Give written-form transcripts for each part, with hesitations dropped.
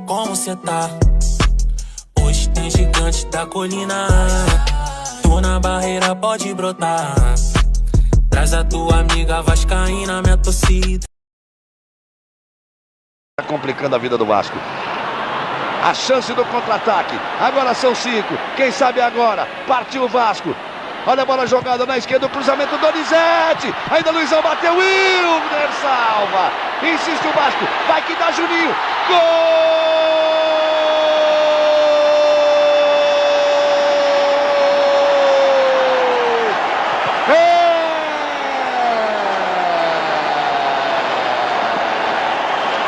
como cê tá? Hoje tem gigantes da colina. Tô na barreira, pode brotar. Traz a tua amiga vascaína, minha torcida. Tá complicando a vida do Vasco. A chance do contra-ataque. Agora são 5. Quem sabe agora? Partiu o Vasco. Olha a bola jogada na esquerda, o cruzamento do Donizete. Ainda Luizão bateu, Wilner salva. Insiste o Vasco, vai que dá Juninho. Gol!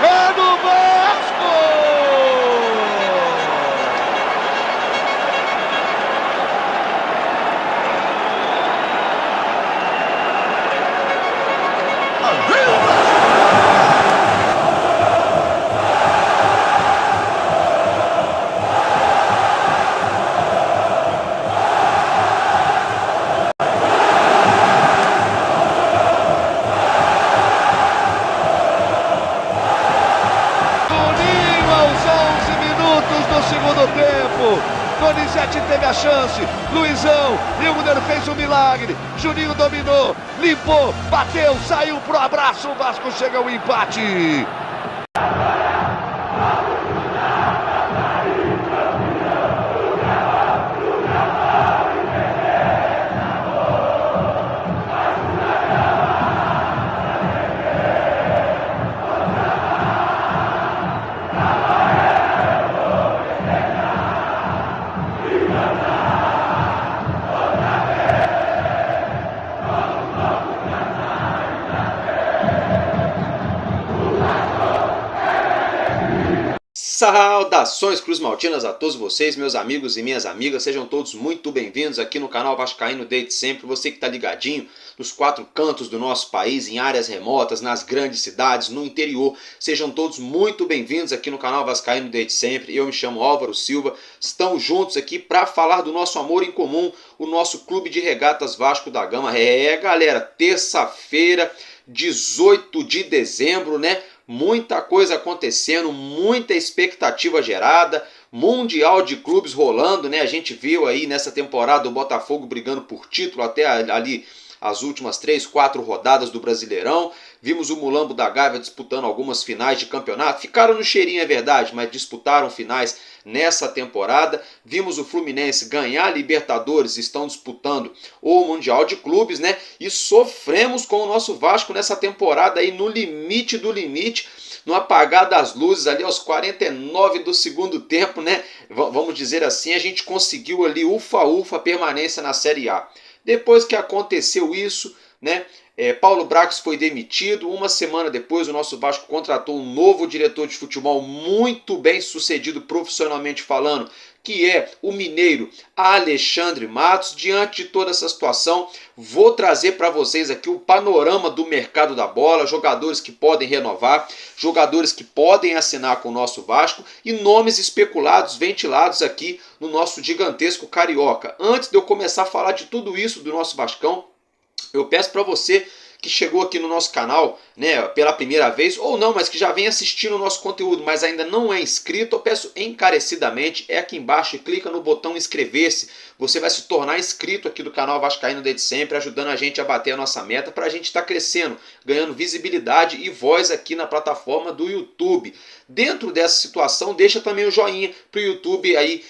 É do Vasco! Segundo tempo, Donizete teve a chance, Luizão, Wilner fez o milagre, Juninho dominou, limpou, bateu, saiu pro abraço, o Vasco chega ao empate. Saudações cruzmaltinas a todos vocês, meus amigos e minhas amigas, sejam todos muito bem-vindos aqui no canal Vascaíno desde sempre. Você que está ligadinho nos 4 cantos do nosso país, em áreas remotas, nas grandes cidades, no interior, sejam todos muito bem-vindos aqui no canal Vascaíno desde sempre. Eu me chamo Álvaro Silva, estamos juntos aqui para falar do nosso amor em comum, o nosso Clube de Regatas Vasco da Gama. Galera, terça-feira, 18 de dezembro, né? Muita coisa acontecendo, muita expectativa gerada, Mundial de Clubes rolando, né? A gente viu aí nessa temporada o Botafogo brigando por título até ali as últimas 3, 4 rodadas do Brasileirão. Vimos o Mulambo da Gávea disputando algumas finais de campeonato. Ficaram no cheirinho, é verdade, mas disputaram finais nessa temporada. Vimos o Fluminense ganhar a Libertadores, estão disputando o Mundial de Clubes, né? E sofremos com o nosso Vasco nessa temporada aí no limite do limite, no apagar das luzes ali aos 49 do segundo tempo, né? Vamos dizer assim, a gente conseguiu ali ufa-ufa a permanência na Série A. Depois que aconteceu isso, né? Paulo Brax foi demitido. Uma semana depois, o nosso Vasco contratou um novo diretor de futebol muito bem sucedido profissionalmente falando, que é o mineiro Alexandre Matos. Diante de toda essa situação, vou trazer para vocês aqui o panorama do mercado da bola, jogadores que podem renovar, jogadores que podem assinar com o nosso Vasco e nomes especulados, ventilados aqui no nosso gigantesco Carioca. Antes de eu começar a falar de tudo isso do nosso Vascão, eu peço para você que chegou aqui no nosso canal, né, pela primeira vez, ou não, mas que já vem assistindo o nosso conteúdo, mas ainda não é inscrito, eu peço encarecidamente, aqui embaixo e clica no botão inscrever-se. Você vai se tornar inscrito aqui do canal Vascaíno desde sempre, ajudando a gente a bater a nossa meta para a gente estar crescendo, ganhando visibilidade e voz aqui na plataforma do YouTube. Dentro dessa situação, deixa também o joinha para o YouTube aí,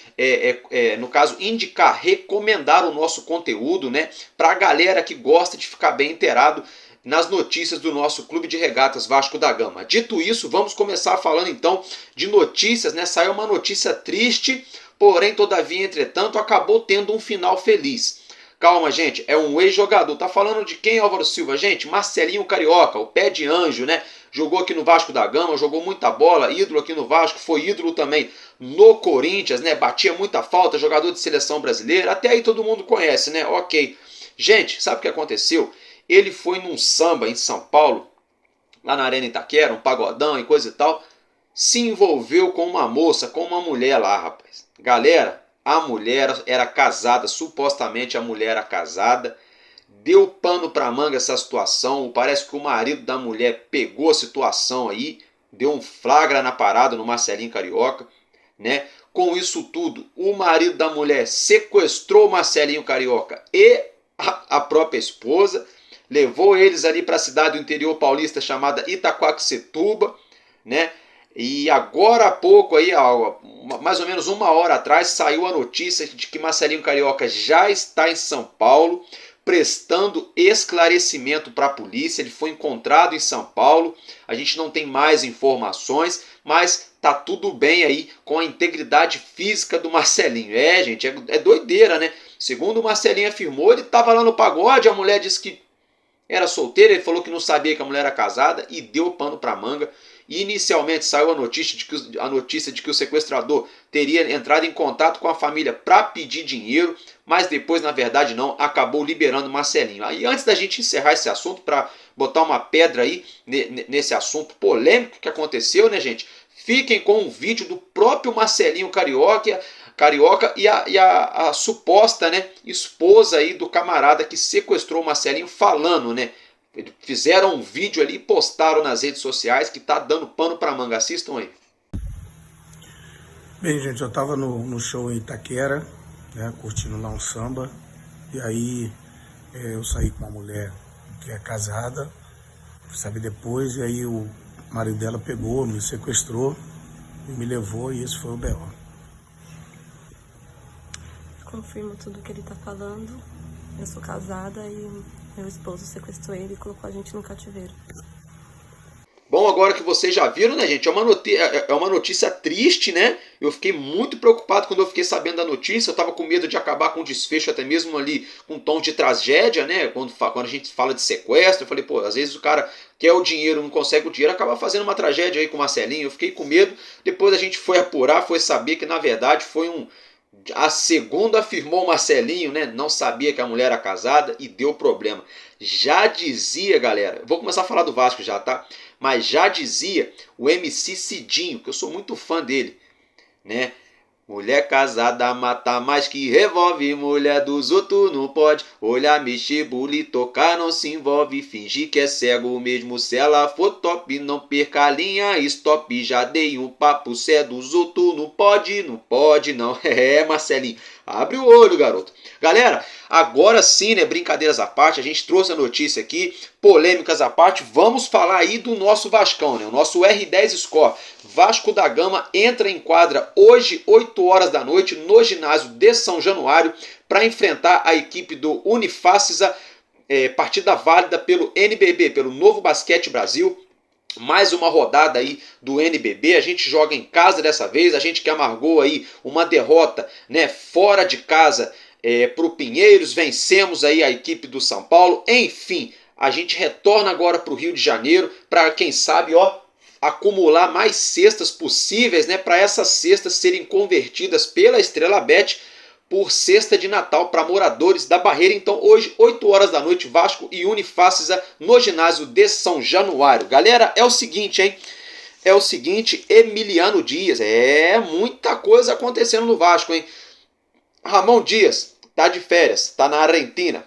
no caso, indicar, recomendar o nosso conteúdo, né, para a galera que gosta de ficar bem inteirado nas notícias do nosso Clube de Regatas Vasco da Gama. Dito isso, vamos começar falando então de notícias, né? Saiu uma notícia triste, porém, todavia, entretanto, acabou tendo um final feliz. Calma, gente, é um ex-jogador. Tá falando de quem, Álvaro Silva? Gente, Marcelinho Carioca, o pé de anjo, né? Jogou aqui no Vasco da Gama, jogou muita bola, ídolo aqui no Vasco, foi ídolo também no Corinthians, né? Batia muita falta, jogador de seleção brasileira, até aí todo mundo conhece, né? Ok. Gente, sabe o que aconteceu? Ele foi num samba em São Paulo, lá na Arena Itaquera, um pagodão e coisa e tal, se envolveu com uma moça, com uma mulher lá, rapaz. Galera, a mulher era casada, supostamente a mulher era casada, deu pano pra manga essa situação, parece que o marido da mulher pegou a situação aí, deu um flagra na parada no Marcelinho Carioca, né? Com isso tudo, o marido da mulher sequestrou o Marcelinho Carioca e a própria esposa, levou eles ali para a cidade do interior paulista chamada Itaquaquecetuba, né? E agora há pouco, aí, mais ou menos 1 hora atrás, saiu a notícia de que Marcelinho Carioca já está em São Paulo, prestando esclarecimento para a polícia. Ele foi encontrado em São Paulo, a gente não tem mais informações, mas tá tudo bem aí com a integridade física do Marcelinho. Gente, é doideira, né? Segundo o Marcelinho afirmou, ele estava lá no pagode, a mulher disse que era solteira, ele falou que não sabia que a mulher era casada e deu pano para manga. E inicialmente saiu a notícia de que o sequestrador teria entrado em contato com a família para pedir dinheiro, mas depois, na verdade, não, acabou liberando Marcelinho. Aí, antes da gente encerrar esse assunto, para botar uma pedra aí nesse assunto polêmico que aconteceu, né, gente? Fiquem com um vídeo do próprio Marcelinho Carioca e a suposta, né, esposa aí do camarada que sequestrou o Marcelinho falando, né? Fizeram um vídeo ali e postaram nas redes sociais que tá dando pano pra manga. Assistam aí. Bem, gente, eu tava no show em Itaquera, né, curtindo lá um samba. E aí eu saí com uma mulher que é casada, sabe, depois. E aí o marido dela pegou, me sequestrou e me levou, e esse foi o B.O. Confirmo tudo que ele tá falando. Eu sou casada e meu esposo sequestrou ele e colocou a gente no cativeiro. Bom, agora que vocês já viram, né, gente, é uma notícia triste, né? Eu fiquei muito preocupado quando eu fiquei sabendo da notícia. Eu tava com medo de acabar com um desfecho até mesmo ali com um tom de tragédia, né? Quando a gente fala de sequestro, eu falei, pô, às vezes o cara quer o dinheiro, não consegue o dinheiro, acaba fazendo uma tragédia aí com o Marcelinho. Eu fiquei com medo. Depois a gente foi apurar, foi saber que na verdade foi a segunda afirmou o Marcelinho, né? Não sabia que a mulher era casada e deu problema. Já dizia, galera, vou começar a falar do Vasco já, tá? Mas já dizia o MC Cidinho, que eu sou muito fã dele, né? Mulher casada mata mais que revólver, mulher dos outros não pode olhar, mexer, bulir, tocar, não se envolve, fingir que é cego mesmo se ela for top, não perca a linha, stop, já dei um papo, cê é dos outros, não pode, não. Marcelinho, abre o olho, garoto. Galera, agora sim, né, brincadeiras à parte, a gente trouxe a notícia aqui, polêmicas à parte, vamos falar aí do nosso Vascão, né, o nosso R10 Score. Vasco da Gama entra em quadra hoje, 8 horas da noite, no ginásio de São Januário, para enfrentar a equipe do Unifacisa, partida válida pelo NBB, pelo Novo Basquete Brasil. Mais uma rodada aí do NBB, a gente joga em casa dessa vez, a gente que amargou aí uma derrota, né, fora de casa para o Pinheiros, vencemos aí a equipe do São Paulo, enfim, a gente retorna agora para o Rio de Janeiro, para quem sabe, acumular mais cestas possíveis, né, para essas cestas serem convertidas pela Estrela Bet por cesta de Natal para moradores da Barreira. Então hoje, 8 horas da noite, Vasco e Unifacisa no ginásio de São Januário. Galera, é o seguinte, hein? É o seguinte, Emiliano Dias, muita coisa acontecendo no Vasco, hein? Ramon Dias tá de férias, tá na Argentina.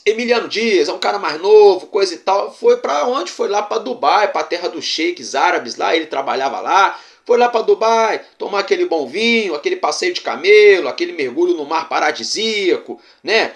Emiliano Dias é um cara mais novo, coisa e tal, foi para onde? Foi lá para Dubai, para a terra dos sheiks árabes lá, ele trabalhava lá, foi lá para Dubai, tomar aquele bom vinho, aquele passeio de camelo, aquele mergulho no mar paradisíaco, né?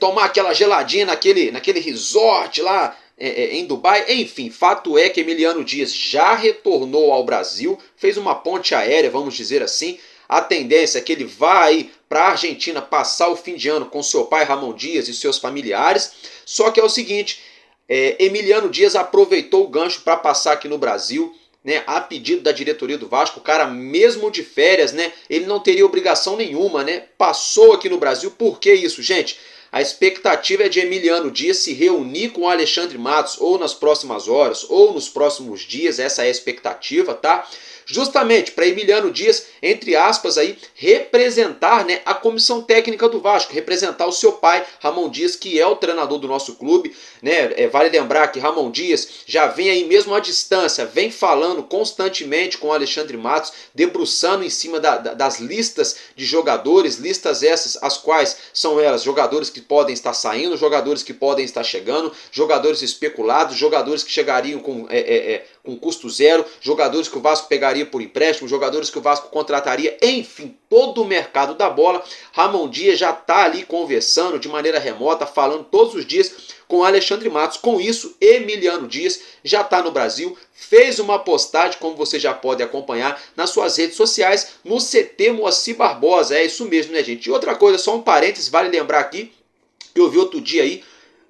Tomar aquela geladinha naquele resort lá em Dubai. Enfim, fato é que Emiliano Dias já retornou ao Brasil, fez uma ponte aérea, vamos dizer assim. A tendência é que ele vá aí para a Argentina passar o fim de ano com seu pai Ramon Dias e seus familiares. Só que é o seguinte, Emiliano Dias aproveitou o gancho para passar aqui no Brasil, né, a pedido da diretoria do Vasco. O cara, mesmo de férias, né, ele não teria obrigação nenhuma, né, passou aqui no Brasil. Por que isso, gente? A expectativa é de Emiliano Dias se reunir com o Alexandre Matos ou nas próximas horas ou nos próximos dias, essa é a expectativa, tá? Justamente para Emiliano Dias, entre aspas, aí, representar, né, a comissão técnica do Vasco, representar o seu pai, Ramon Dias, que é o treinador do nosso clube, né? Vale lembrar que Ramon Dias já vem aí mesmo à distância, vem falando constantemente com o Alexandre Matos, debruçando em cima das listas de jogadores, listas essas, as quais são elas, jogadores que que podem estar saindo, jogadores que podem estar chegando, jogadores especulados, jogadores que chegariam com custo zero, jogadores que o Vasco pegaria por empréstimo, jogadores que o Vasco contrataria, enfim, todo o mercado da bola. Ramon Dias já está ali conversando de maneira remota, falando todos os dias com Alexandre Matos. Com isso, Emiliano Dias já está no Brasil, fez uma postagem, como você já pode acompanhar nas suas redes sociais, no CT Moacir Barbosa. É isso mesmo, né, gente? E outra coisa, só um parênteses, vale lembrar aqui, que eu vi outro dia aí,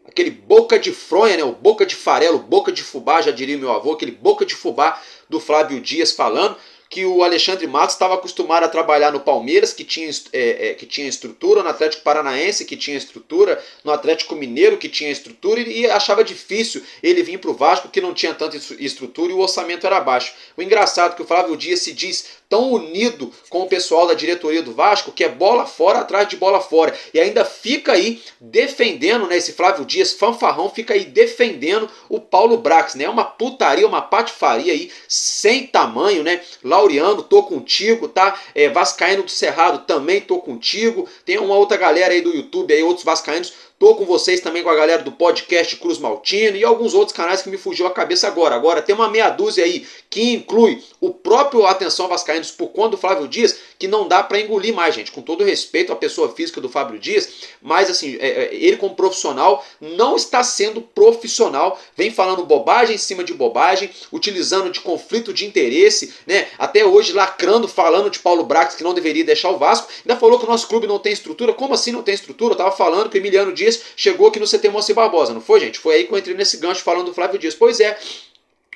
aquele boca de fronha, né? O boca de farelo, boca de fubá, já diria meu avô, aquele boca de fubá do Flávio Dias falando que o Alexandre Matos estava acostumado a trabalhar no Palmeiras, que tinha estrutura, no Atlético Paranaense, que tinha estrutura, no Atlético Mineiro, que tinha estrutura, e achava difícil ele vir para o Vasco, que não tinha tanta estrutura e o orçamento era baixo. O engraçado é que o Flávio Dias se diz tão unido com o pessoal da diretoria do Vasco, que é bola fora atrás de bola fora, e ainda fica aí defendendo, né, esse Flávio Dias fanfarrão, fica aí defendendo o Paulo Brax, né? É uma putaria, uma patifaria aí, sem tamanho, né? Laureano, tô contigo, tá? Vascaíno do Cerrado, também tô contigo. Tem uma outra galera aí do YouTube, aí, outros vascaínos. Tô com vocês também, com a galera do podcast Cruz Maltino e alguns outros canais que me fugiu a cabeça agora. Agora tem uma meia dúzia aí que inclui o próprio Atenção Vascaínos por conta do Flávio Dias, que não dá para engolir mais, gente. Com todo respeito à pessoa física do Flávio Dias, mas assim, ele como profissional não está sendo profissional, vem falando bobagem em cima de bobagem, utilizando de conflito de interesse, né? Até hoje lacrando, falando de Paulo Brax que não deveria deixar o Vasco. Ainda falou que o nosso clube não tem estrutura. Como assim não tem estrutura? Eu tava falando que o Emiliano Dias chegou aqui no CT Moacir Barbosa, não foi, gente? Foi aí que eu entrei nesse gancho falando do Flávio Dias. Pois é,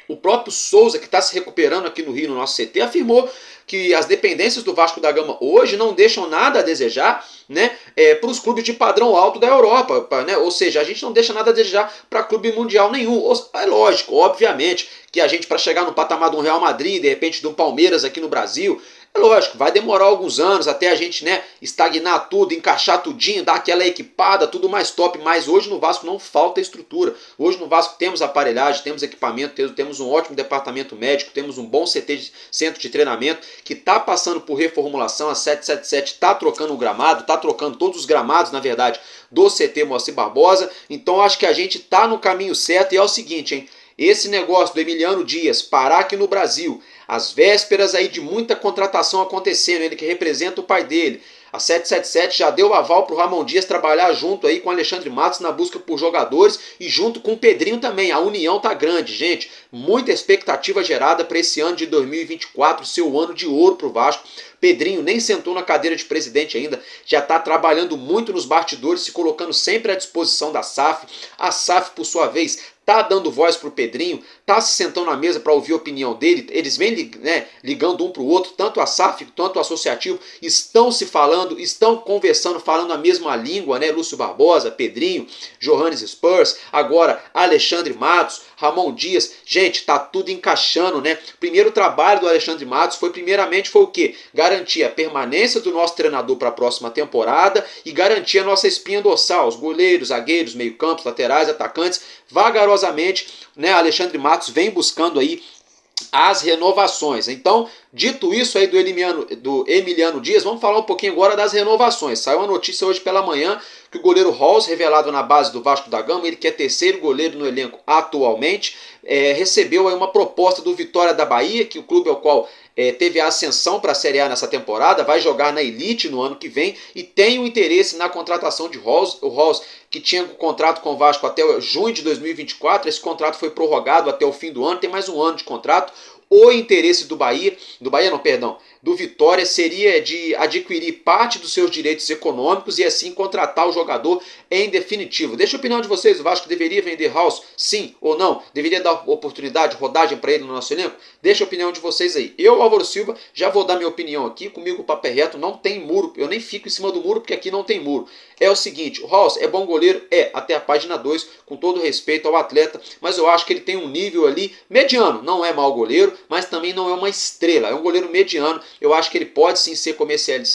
o próprio Souza, que está se recuperando aqui no Rio, no nosso CT, afirmou que as dependências do Vasco da Gama hoje não deixam nada a desejar, né, para os clubes de padrão alto da Europa, né? Ou seja, a gente não deixa nada a desejar para clube mundial nenhum. É lógico, obviamente, que a gente, para chegar no patamar de um Real Madrid, de repente de um Palmeiras aqui no Brasil, é lógico, vai demorar alguns anos até a gente, né, estagnar tudo, encaixar tudinho, dar aquela equipada, tudo mais top, mas hoje no Vasco não falta estrutura. Hoje no Vasco temos aparelhagem, temos equipamento, temos um ótimo departamento médico, temos um bom centro de treinamento que está passando por reformulação. A 777 está trocando o gramado, está trocando todos os gramados, na verdade, do CT Moacir Barbosa. Então acho que a gente está no caminho certo e é o seguinte, hein? Esse negócio do Emiliano Dias parar aqui no Brasil, às vésperas aí de muita contratação acontecendo, ele que representa o pai dele, a 777 já deu aval para o Ramon Dias trabalhar junto aí com o Alexandre Matos na busca por jogadores e junto com o Pedrinho também. A união tá grande, gente. Muita expectativa gerada para esse ano de 2024, seu ano de ouro para o Vasco. Pedrinho nem sentou na cadeira de presidente ainda, já está trabalhando muito nos bastidores, se colocando sempre à disposição da SAF. A SAF, por sua vez, tá dando voz pro Pedrinho, tá se sentando na mesa para ouvir a opinião dele. Eles vêm, né, ligando um pro outro, tanto a SAF quanto o associativo estão se falando, estão conversando, falando a mesma língua, né? Lúcio Barbosa, Pedrinho, Johannes Spurs, agora Alexandre Matos, Ramon Dias. Gente, tá tudo encaixando, né? Primeiro trabalho do Alexandre Matos foi o quê? Garantir a permanência do nosso treinador para a próxima temporada e garantir a nossa espinha dorsal, os goleiros, zagueiros, meio-campos, laterais, atacantes. Vagarosamente, né, Alexandre Matos vem buscando aí as renovações. Então, dito isso aí do Emiliano Dias, vamos falar um pouquinho agora das renovações. Saiu uma notícia hoje pela manhã que o goleiro Halls, revelado na base do Vasco da Gama, ele que é terceiro goleiro no elenco atualmente, recebeu aí uma proposta do Vitória da Bahia, que o clube ao qual teve a ascensão para a Série A nessa temporada, vai jogar na Elite no ano que vem e tem o interesse na contratação de Halls. O Halls, que tinha um contrato com o Vasco até junho de 2024, esse contrato foi prorrogado até o fim do ano, tem mais um ano de contrato. O interesse do Vitória seria de adquirir parte dos seus direitos econômicos e assim contratar o jogador em definitivo. Deixa a opinião de vocês, o Vasco deveria vender Halls, sim ou não? Deveria dar oportunidade, rodagem para ele no nosso elenco? Deixa a opinião de vocês aí. Eu, Álvaro Silva, já vou dar minha opinião aqui, comigo o papo é reto, não tem muro, eu nem fico em cima do muro porque aqui não tem muro. É o seguinte, o Halls é bom goleiro? Até a página 2, com todo respeito ao atleta, mas eu acho que ele tem um nível ali mediano, não é mau goleiro, mas também não é uma estrela, é um goleiro mediano. Eu acho que ele pode sim ser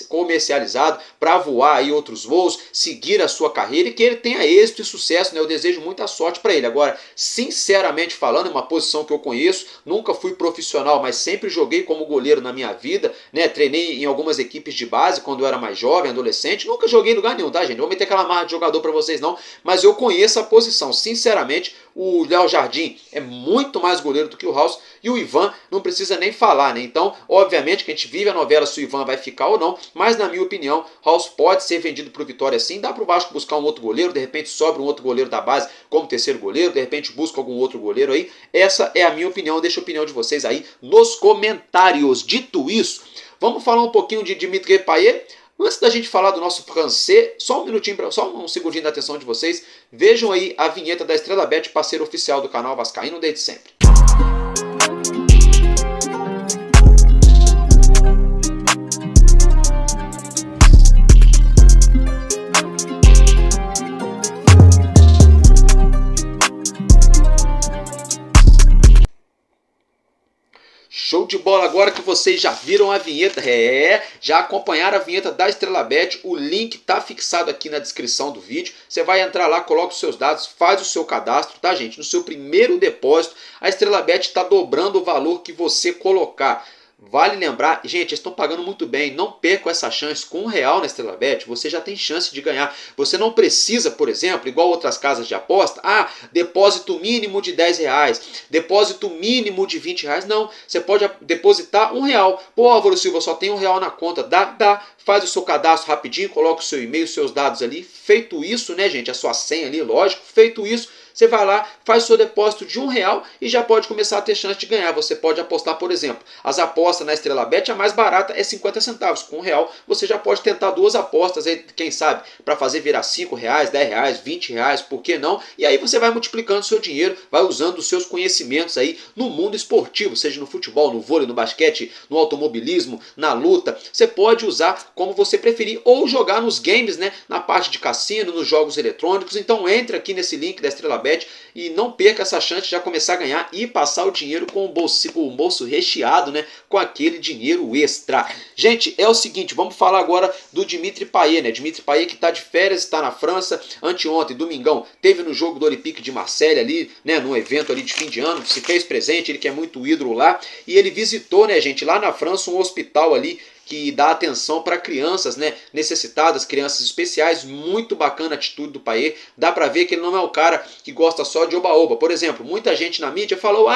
comercializado para voar aí outros voos, seguir a sua carreira e que ele tenha êxito e sucesso, né? Eu desejo muita sorte para ele. Agora, sinceramente falando, é uma posição que eu conheço, nunca fui profissional, mas sempre joguei como goleiro na minha vida, né? Treinei em algumas equipes de base quando eu era mais jovem, adolescente, nunca joguei em lugar nenhum, tá, gente? Não vou meter aquela marra de jogador para vocês não, mas eu conheço a posição. Sinceramente, o Léo Jardim é muito mais goleiro do que o Raus, e o Ivan não precisa nem falar, né? Então, obviamente que a gente vive a novela se o Ivan vai ficar ou não, mas na minha opinião, Raus pode ser vendido para o Vitória sim, dá para o Vasco buscar um outro goleiro, de repente sobra um outro goleiro da base como terceiro goleiro, de repente busca algum outro goleiro aí. Essa é a minha opinião, deixa a opinião de vocês aí nos comentários. Dito isso, vamos falar um pouquinho de Dimitri Payet. Antes da gente falar do nosso francês, só um minutinho, só um segundinho da atenção de vocês. Vejam aí a vinheta da Estrela Bet, parceiro oficial do canal Vascaíno desde sempre. Show de bola, agora que vocês já viram a vinheta, já acompanharam a vinheta da Estrela Bet, o link tá fixado aqui na descrição do vídeo. Você vai entrar lá, coloca os seus dados, faz o seu cadastro, tá, gente? No seu primeiro depósito, a Estrela Bet está dobrando o valor que você colocar. Vale lembrar, gente, eles estão pagando muito bem, não percam essa chance. Com R$1 na Estrela Bet, você já tem chance de ganhar. Você não precisa, por exemplo, igual outras casas de aposta, depósito mínimo de R$10, depósito mínimo de R$20. Não, você pode depositar R$1. Pô, Álvaro Silva, só tem R$1 na conta. Dá. Faz o seu cadastro rapidinho, coloca o seu e-mail, seus dados ali. Feito isso, né, gente, a sua senha ali, lógico. Feito isso, você vai lá, faz o seu depósito de R$1 e já pode começar a ter chance de ganhar. Você pode apostar, por exemplo, as apostas na Estrela Bet, a mais barata é 50 centavos. Com R$1 você já pode tentar duas apostas, aí, quem sabe, para fazer virar R$5, R$10, R$20, por que não? E aí você vai multiplicando o seu dinheiro, vai usando os seus conhecimentos aí no mundo esportivo, seja no futebol, no vôlei, no basquete, no automobilismo, na luta. Você pode usar como você preferir ou jogar nos games, né, na parte de cassino, nos jogos eletrônicos. Então entre aqui nesse link da Estrela Bet e não perca essa chance de já começar a ganhar e passar o dinheiro com o bolso recheado, né, com aquele dinheiro extra. Gente, é o seguinte, vamos falar agora do Dimitri Payet, né? Dimitri Payet que está de férias, está na França. Anteontem, domingão, teve no jogo do Olympique de Marseille ali, né, no evento ali de fim de ano, se fez presente, ele que é muito ídolo lá, e ele visitou, né, gente, lá na França um hospital ali que dá atenção para crianças, né, necessitadas, crianças especiais. Muito bacana a atitude do Payet. Dá para ver que ele não é um cara que gosta só de oba-oba. Por exemplo, muita gente na mídia falou: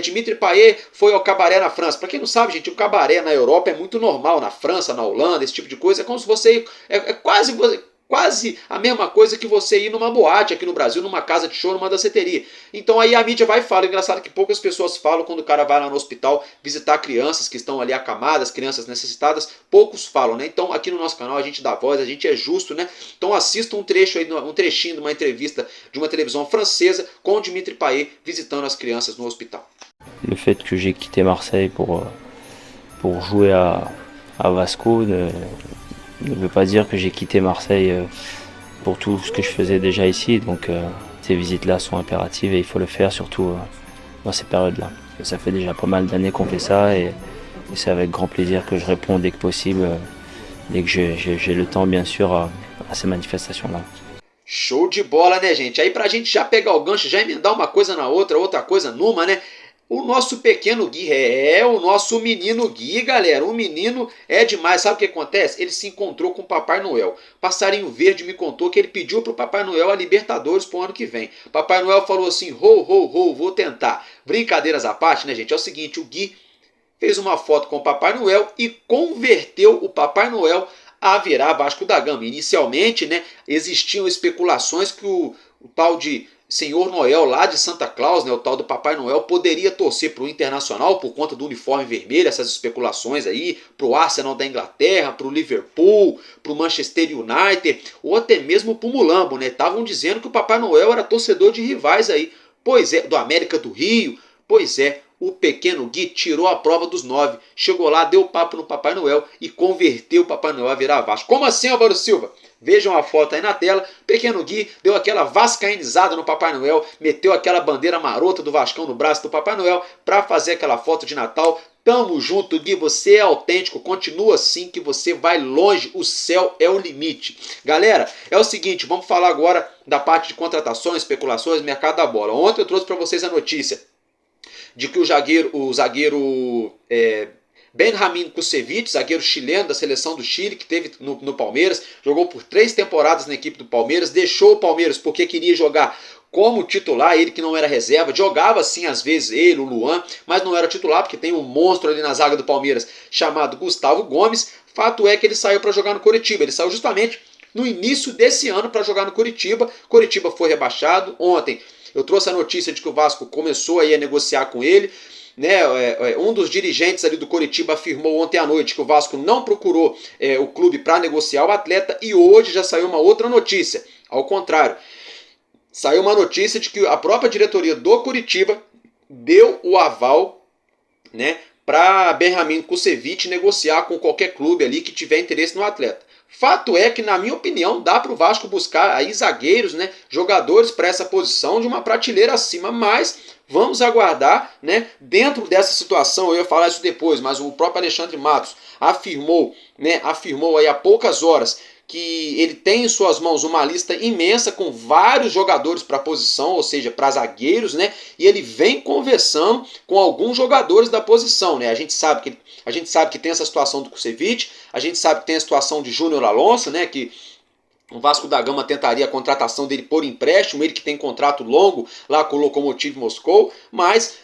Dimitri Payet foi ao cabaré na França. Para quem não sabe, gente, o cabaré na Europa é muito normal. Na França, na Holanda, esse tipo de coisa. É como se você... É quase a mesma coisa que você ir numa boate aqui no Brasil, numa casa de show, numa danceteria. Então aí a mídia vai e fala. Engraçado que poucas pessoas falam quando o cara vai lá no hospital visitar crianças que estão ali acamadas, crianças necessitadas. Poucos falam, né? Então aqui no nosso canal a gente dá voz, a gente é justo, né? Então assista um trechinho de uma entrevista de uma televisão francesa com o Dimitri Payet visitando as crianças no hospital. Le fait que j'ai quitté Marseille pour jouer à Vasco ne veut pas dire que j'ai quitté Marseille pour tout ce que je faisais déjà ici. Donc ces visites-là sont impératives et il faut le faire, surtout dans ces périodes-là. Ça fait déjà pas mal d'années qu'on fait ça et c'est avec grand plaisir que je réponds dès que possible, dès que j'ai le temps, bien sûr, à ces manifestations-là. Show de bola, né, gente? Aí pra gente já pegar o gancho, já emendar uma coisa na outra, outra coisa numa, né? O nosso pequeno Gui, o nosso menino Gui, galera. O menino é demais. Sabe o que acontece? Ele se encontrou com o Papai Noel. Passarinho Verde me contou que ele pediu para o Papai Noel a Libertadores para o ano que vem. Papai Noel falou assim: vou tentar. Brincadeiras à parte, né, gente? É o seguinte, o Gui fez uma foto com o Papai Noel e converteu o Papai Noel a virar Vasco da Gama. Inicialmente, né, existiam especulações que o tal de Senhor Noel lá de Santa Claus, né, o tal do Papai Noel, poderia torcer para o Internacional por conta do uniforme vermelho, essas especulações aí, para o Arsenal da Inglaterra, para o Liverpool, para o Manchester United, ou até mesmo para o Mulambo, né? Estavam dizendo que o Papai Noel era torcedor de rivais aí, pois é, do América do Rio, pois é. O pequeno Gui tirou a prova dos 9, chegou lá, deu papo no Papai Noel e converteu o Papai Noel a virar Vasco. Como assim, Álvaro Silva? Vejam a foto aí na tela. Pequeno Gui deu aquela vascainizada no Papai Noel, meteu aquela bandeira marota do Vascão no braço do Papai Noel para fazer aquela foto de Natal. Tamo junto, Gui, você é autêntico, continua assim que você vai longe, o céu é o limite. Galera, é o seguinte, vamos falar agora da parte de contratações, especulações, mercado da bola. Ontem eu trouxe para vocês a notícia de que o zagueiro Benjamin Kusevich, zagueiro chileno da seleção do Chile, que teve no Palmeiras, jogou por 3 temporadas na equipe do Palmeiras, deixou o Palmeiras porque queria jogar como titular, ele que não era reserva, jogava sim às vezes ele, o Luan, mas não era titular porque tem um monstro ali na zaga do Palmeiras chamado Gustavo Gomes. Fato é que ele saiu para jogar no Coritiba, ele saiu justamente no início desse ano para jogar no Coritiba. Coritiba foi rebaixado. Ontem eu trouxe a notícia de que o Vasco começou aí a negociar com ele. Um dos dirigentes ali do Coritiba afirmou ontem à noite que o Vasco não procurou o clube para negociar o atleta, e hoje já saiu uma outra notícia, ao contrário. Saiu uma notícia de que a própria diretoria do Coritiba deu o aval, né, para Benjamin Kusevich negociar com qualquer clube ali que tiver interesse no atleta. Fato é que, na minha opinião, dá para o Vasco buscar aí zagueiros, né, jogadores para essa posição de uma prateleira acima, mas vamos aguardar, né, dentro dessa situação. Eu ia falar isso depois, mas o próprio Alexandre Matos afirmou aí há poucas horas que ele tem em suas mãos uma lista imensa com vários jogadores para a posição, ou seja, para zagueiros, né? E ele vem conversando com alguns jogadores da posição, né? A gente sabe que tem essa situação do Kusevich, a gente sabe que tem a situação de Júnior Alonso, né? Que o Vasco da Gama tentaria a contratação dele por empréstimo, ele que tem contrato longo lá com o Lokomotiv Moscou, mas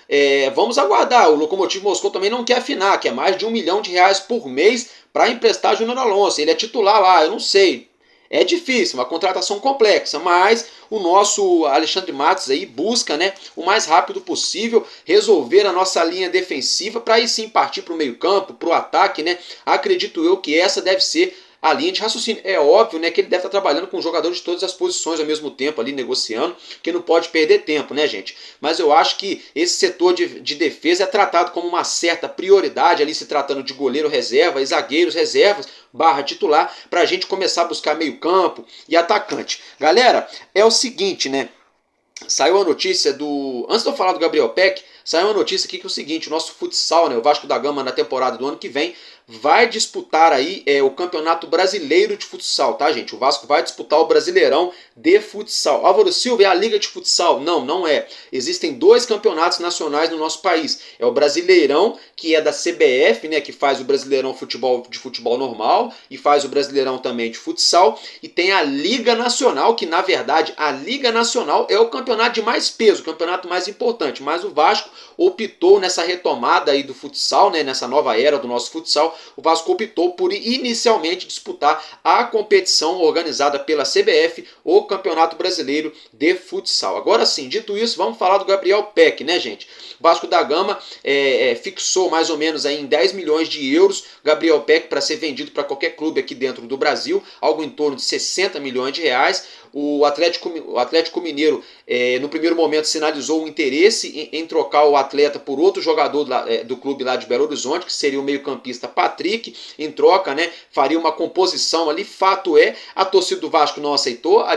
vamos aguardar. O Lokomotiv Moscou também não quer afinar, que é mais de R$1 milhão por mês para emprestar Júnior Alonso. Ele é titular lá, eu não sei. É difícil, uma contratação complexa, mas o nosso Alexandre Matos aí busca, né, o mais rápido possível resolver a nossa linha defensiva para aí sim partir para o meio campo, para o ataque, né? Acredito eu que essa deve ser a linha de raciocínio. É óbvio, né, que ele deve estar trabalhando com jogadores de todas as posições ao mesmo tempo, ali negociando, que não pode perder tempo, né, gente? Mas eu acho que esse setor de defesa é tratado como uma certa prioridade, ali se tratando de goleiro reserva e zagueiros reservas, / titular, para a gente começar a buscar meio campo e atacante. Galera, é o seguinte, né? Saiu a notícia do... Antes de eu falar do Gabriel Peck, saiu uma notícia aqui que é o seguinte: o nosso futsal, né, o Vasco da Gama, na temporada do ano que vem, vai disputar aí o Campeonato Brasileiro de Futsal, tá, gente? O Vasco vai disputar o Brasileirão de Futsal. Álvaro Silva, é a Liga de Futsal? Não, não é. Existem 2 campeonatos nacionais no nosso país. É o Brasileirão, que é da CBF, né, que faz o Brasileirão de futebol normal e faz o Brasileirão também de futsal. E tem a Liga Nacional, que na verdade a Liga Nacional é o campeonato de mais peso, o campeonato mais importante. Mas o Vasco optou nessa retomada aí do futsal, né, nessa nova era do nosso futsal, o Vasco optou por inicialmente disputar a competição organizada pela CBF, o Campeonato Brasileiro de Futsal. Agora sim, dito isso, vamos falar do Gabriel Peck, né, gente? O Vasco da Gama fixou mais ou menos aí em 10 milhões de euros Gabriel Peck para ser vendido para qualquer clube aqui dentro do Brasil, algo em torno de 60 milhões de reais. O Atlético Mineiro, no primeiro momento, sinalizou o interesse em trocar o atleta por outro jogador do clube lá de Belo Horizonte, que seria o meio-campista Patrick. Em troca, né, faria uma composição ali. Fato é, a torcida do Vasco não aceitou, a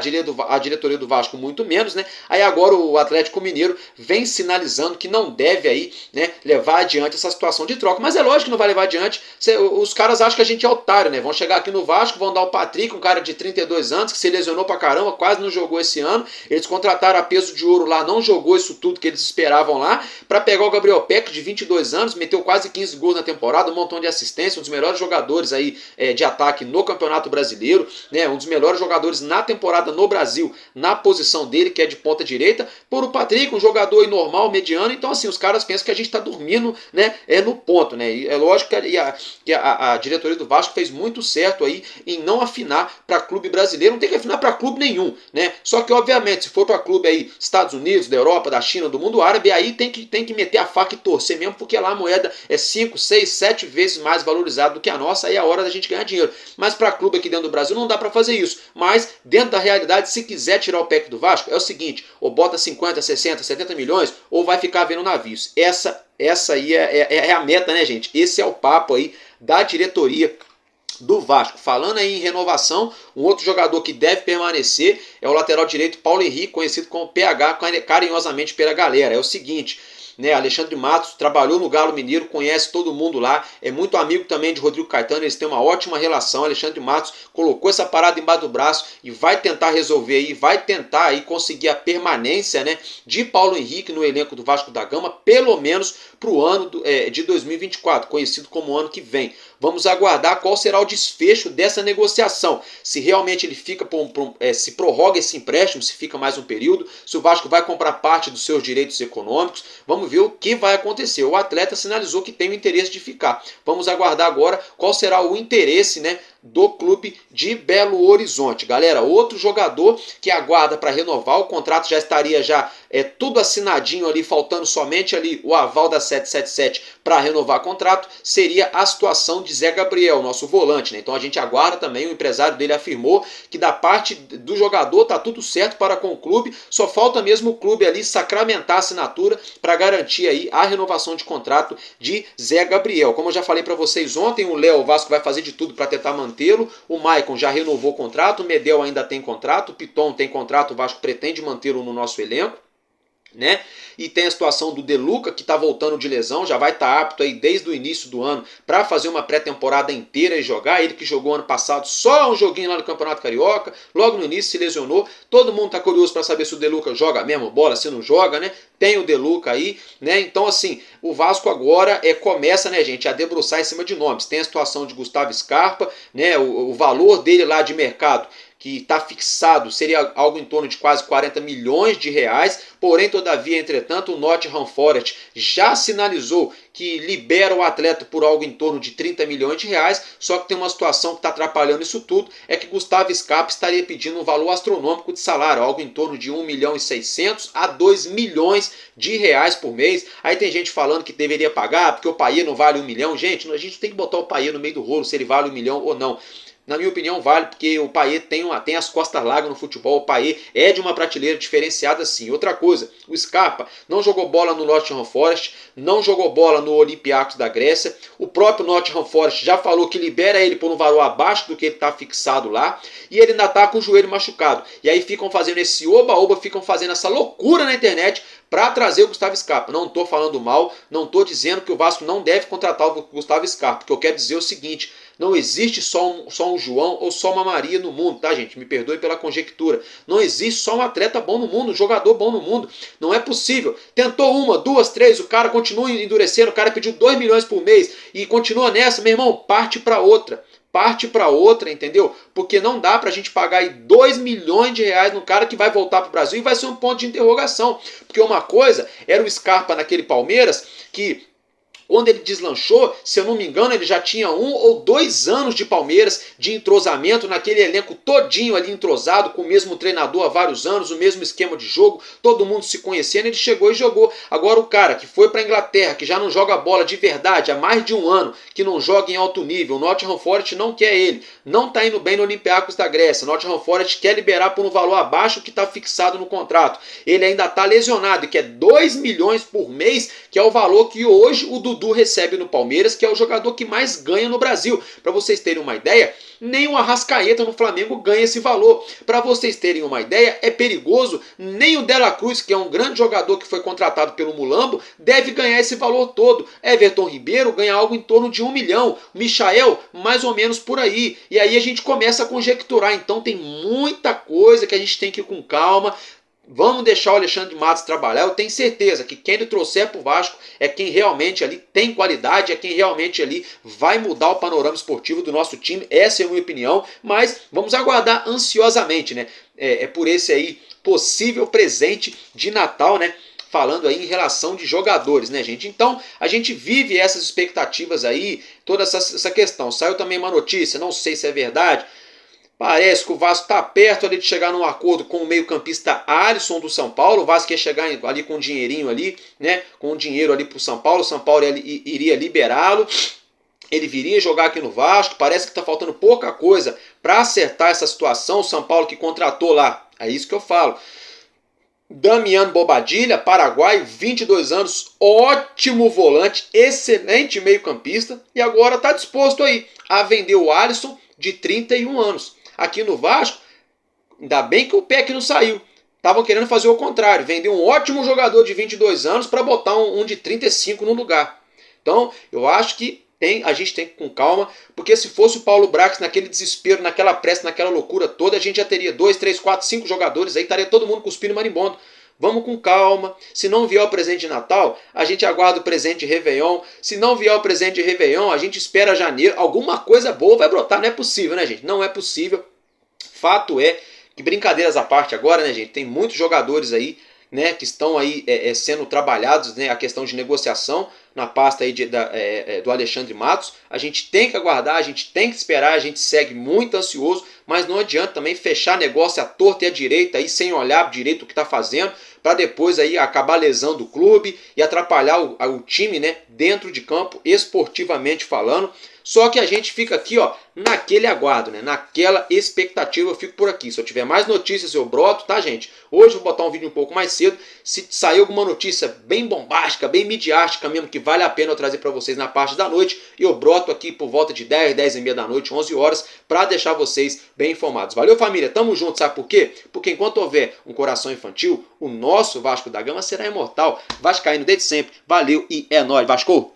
diretoria do Vasco muito menos, né? Aí agora o Atlético Mineiro vem sinalizando que não deve aí, né, levar adiante essa situação de troca. Mas é lógico que não vai levar adiante. Os caras acham que a gente é otário, né? Vão chegar aqui no Vasco, vão dar o Patrick, um cara de 32 anos, que se lesionou pra caramba, quase não jogou esse ano. Eles contrataram a peso de ouro lá, não jogou isso tudo que eles esperavam lá, para pegar o Gabriel Peck, de 22 anos, meteu quase 15 gols na temporada, um montão de assistência, um dos melhores jogadores aí de ataque no Campeonato Brasileiro, né, um dos melhores jogadores na temporada no Brasil, na posição dele, que é de ponta direita, por o Patrick, um jogador aí normal, mediano. Então assim, os caras pensam que a gente tá dormindo, né, no ponto, né? E é lógico que a diretoria do Vasco fez muito certo aí em não afinar para clube brasileiro, não tem que afinar para clube nenhum, né? Só que obviamente, se for para clube aí Estados Unidos, da Europa, da China, do mundo árabe, aí tem que meter a faca e torcer mesmo, porque lá a moeda é 5, 6, 7 vezes mais valorizada do que a nossa, aí é a hora da gente ganhar dinheiro. Mas para clube aqui dentro do Brasil não dá para fazer isso. Mas dentro da realidade, se quiser tirar o Peck do Vasco, é o seguinte: ou bota 50, 60, 70 milhões, ou vai ficar vendo navios. Essa aí é a meta, né, gente? Esse é o papo aí da diretoria do Vasco. Falando aí em renovação, um outro jogador que deve permanecer é o lateral direito Paulo Henrique, conhecido como PH carinhosamente pela galera. É o seguinte, né, Alexandre Matos trabalhou no Galo Mineiro, conhece todo mundo lá, é muito amigo também de Rodrigo Caetano, eles têm uma ótima relação. Alexandre Matos colocou essa parada embaixo do braço e vai tentar resolver aí, vai tentar aí conseguir a permanência, né, de Paulo Henrique no elenco do Vasco da Gama, pelo menos para o ano de 2024, conhecido como o ano que vem. Vamos aguardar qual será o desfecho dessa negociação. Se realmente ele fica se prorroga esse empréstimo, se fica mais um período, se o Vasco vai comprar parte dos seus direitos econômicos. Vamos ver o que vai acontecer. O atleta sinalizou que tem o interesse de ficar. Vamos aguardar agora qual será o interesse, né, do clube de Belo Horizonte. Galera, outro jogador que aguarda para renovar, o contrato já estaria tudo assinadinho ali, faltando somente ali o aval da 777 para renovar o contrato, seria a situação de Zé Gabriel, nosso volante, né? Então a gente aguarda também, o empresário dele afirmou que da parte do jogador tá tudo certo para com o clube, só falta mesmo o clube ali sacramentar a assinatura para garantir aí a renovação de contrato de Zé Gabriel. Como eu já falei para vocês ontem, o Léo Vasco vai fazer de tudo para tentar mantê-lo, o Maicon já renovou o contrato, o Medel ainda tem contrato, o Piton tem contrato, o Vasco pretende mantê-lo no nosso elenco, né? E tem a situação do De Luca, que está voltando de lesão, já vai estar apto aí desde o início do ano para fazer uma pré-temporada inteira e jogar. Ele que jogou ano passado só um joguinho lá no Campeonato Carioca, logo no início se lesionou. Todo mundo está curioso para saber se o De Luca joga mesmo bola, se não joga, né? Tem o De Luca aí, né? Então, assim, o Vasco agora começa, né, gente, a debruçar em cima de nomes. Tem a situação de Gustavo Scarpa, né? O valor dele lá de mercado, que está fixado, seria algo em torno de quase 40 milhões de reais, porém, todavia, entretanto, o Nottingham Forest já sinalizou que libera o atleta por algo em torno de 30 milhões de reais, só que tem uma situação que está atrapalhando isso tudo, é que Gustavo Scarpa estaria pedindo um valor astronômico de salário, algo em torno de 1 milhão e 600 a 2 milhões de reais por mês. Aí tem gente falando que deveria pagar, porque o Payet não vale 1 milhão. Gente, a gente tem que botar o Payet no meio do rolo, se ele vale 1 milhão ou não. Na minha opinião, vale, porque o Payet tem as costas largas no futebol. O Payet é de uma prateleira diferenciada, sim. Outra coisa, o Scarpa não jogou bola no Nottingham Forest, não jogou bola no Olympiacos da Grécia. O próprio Nottingham Forest já falou que libera ele por um valor abaixo do que ele está fixado lá. E ele ainda está com o joelho machucado. E aí ficam fazendo esse oba-oba, ficam fazendo essa loucura na internet para trazer o Gustavo Scarpa. Não estou falando mal, não estou dizendo que o Vasco não deve contratar o Gustavo Scarpa. O que eu quero dizer é o seguinte: não existe só um João ou só uma Maria no mundo, tá, gente? Me perdoe pela conjectura. Não existe só um atleta bom no mundo, um jogador bom no mundo. Não é possível. Tentou uma, duas, três, o cara continua endurecendo, o cara pediu 2 milhões por mês e continua nessa, meu irmão, parte para outra. Parte para outra, entendeu? Porque não dá pra gente pagar aí 2 milhões de reais no cara que vai voltar pro Brasil e vai ser um ponto de interrogação. Porque uma coisa era o Scarpa naquele Palmeiras que, quando ele deslanchou, se eu não me engano, ele já tinha 1 ou 2 anos de Palmeiras, de entrosamento naquele elenco todinho ali entrosado, com o mesmo treinador há vários anos, o mesmo esquema de jogo, todo mundo se conhecendo, ele chegou e jogou. Agora o cara que foi para a Inglaterra, que já não joga bola de verdade há mais de 1 ano, que não joga em alto nível, o Nottingham Forest não quer ele, não está indo bem no Olympiacos da Grécia, o Nottingham Forest quer liberar por um valor abaixo que está fixado no contrato, ele ainda está lesionado e quer 2 milhões por mês, que é o valor que hoje o Dudu recebe no Palmeiras, que é o jogador que mais ganha no Brasil. Para vocês terem uma ideia, nem o Arrascaeta no Flamengo ganha esse valor. Para vocês terem uma ideia, é perigoso, nem o De La Cruz, que é um grande jogador que foi contratado pelo Mulambo, deve ganhar esse valor todo. Everton Ribeiro ganha algo em torno de 1 milhão. Michael, mais ou menos por aí. E aí a gente começa a conjecturar. Então tem muita coisa que a gente tem que ir com calma. Vamos deixar o Alexandre Matos trabalhar. Eu tenho certeza que quem ele trouxer para o Vasco é quem realmente ali tem qualidade, é quem realmente ali vai mudar o panorama esportivo do nosso time. Essa é a minha opinião, mas vamos aguardar ansiosamente, né? Por esse aí possível presente de Natal, né? Falando aí em relação de jogadores, né, gente? Então, a gente vive essas expectativas aí, toda essa questão. Saiu também uma notícia, não sei se é verdade, parece que o Vasco está perto ali de chegar num acordo com o meio-campista Alisson do São Paulo. O Vasco ia chegar ali com um dinheirinho ali, né? Com um dinheiro ali para o São Paulo. O São Paulo iria liberá-lo. Ele viria jogar aqui no Vasco. Parece que está faltando pouca coisa para acertar essa situação. O São Paulo que contratou lá. É isso que eu falo. Damiano Bobadilla, Paraguai, 22 anos, ótimo volante, excelente meio-campista e agora está disposto aí a vender o Alisson de 31 anos. Aqui no Vasco, ainda bem que o Peck não saiu. Estavam querendo fazer o contrário, vender um ótimo jogador de 22 anos para botar um de 35 no lugar. Então, eu acho que a gente tem que ir com calma, porque se fosse o Paulo Brax naquele desespero, naquela pressa, naquela loucura toda, a gente já teria 2, 3, 4, 5 jogadores, aí estaria todo mundo cuspindo marimbondo. Vamos com calma. Se não vier o presente de Natal, a gente aguarda o presente de Réveillon. Se não vier o presente de Réveillon, a gente espera janeiro. Alguma coisa boa vai brotar. Não é possível, né, gente? Não é possível. Fato é que, brincadeiras à parte agora, né, gente? Tem muitos jogadores aí, né, que estão aí sendo trabalhados, né, a questão de negociação na pasta aí do Alexandre Matos. A gente tem que aguardar, a gente tem que esperar, a gente segue muito ansioso, mas não adianta também fechar negócio à torta e à direita aí, sem olhar direito o que está fazendo, para depois aí acabar lesando o clube e atrapalhar o time, né, dentro de campo, esportivamente falando. Só que a gente fica aqui, ó, naquele aguardo, né? Naquela expectativa. Eu fico por aqui. Se eu tiver mais notícias, eu broto, tá, gente? Hoje eu vou botar um vídeo um pouco mais cedo. Se sair alguma notícia bem bombástica, bem midiástica mesmo, que vale a pena eu trazer para vocês na parte da noite, eu broto aqui por volta de 10, 10 e meia da noite, 11 horas, para deixar vocês bem informados. Valeu, família? Tamo junto, sabe por quê? Porque enquanto houver um coração infantil, o nosso Vasco da Gama será imortal. Vascaíno desde sempre. Valeu e é nóis, Vasco!